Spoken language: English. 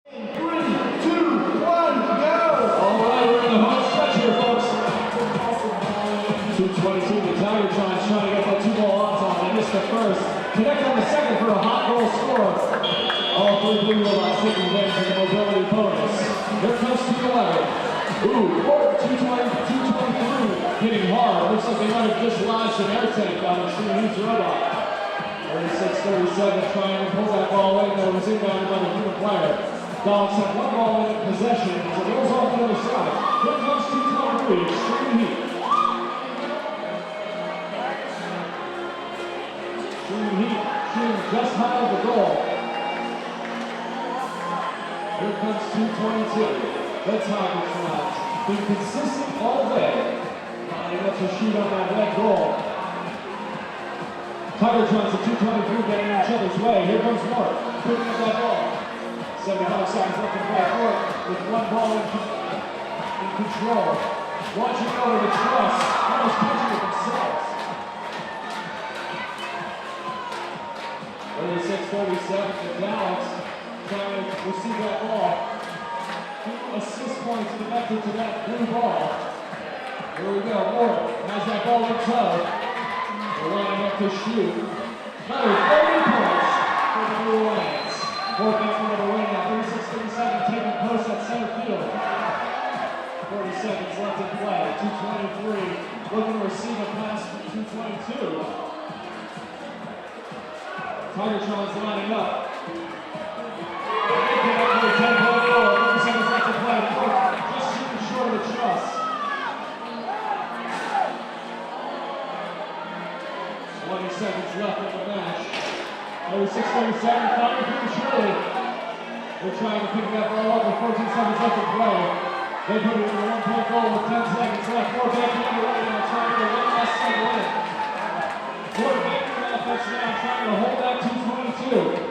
2:22, the Tigertrons trying to get that two-ball odds on. They missed the first. Connect on the second for a hot goal score. All three Blue Robots taking advantage of the mobility bonus. Here comes 2:11. Ooh, 2:23, hitting hard. Looks like they might have just lodged an air tank on the Extreme Heat's robot. 36-37, trying to pull that ball in. That was inbounded by the human player. Dogs have one ball in possession, so it goes off the other side. Here comes 2:23, Extreme Heat. Extreme Heat shooting just high of the goal. Here comes 2:22. The Tigertrons been consistent all day. Lining up to shoot on that red goal. Tigertrons at 2:23 getting in each other's way. Here comes Mark, picking up that ball. 75 seconds left in play court with one ball in control. Watching over the Truss, almost punching it themselves. 36-37, the Daleks trying to receive that ball. 2 assist points connected to that blue ball. Here we go, Moore has that ball in tow. They're lining up to shoot. Another 30 points for the Blue Lions. Working for the win now, 36-37, taking post at center field. 40 seconds left in play, 2:23, looking to receive a pass from 2:22. Tigertrons lining up. They get up to the 10-point goal, 30 seconds left in play, just shooting short of the Truss. 20 seconds left in the match. 36-37, firing prematurely. They're trying to pick that ball up with 14 seconds left to play. They put it in a 1-point goal with 10 seconds left. More back in the right now, trying to get one last set win. More back in the offense now, trying to hold that 2:22.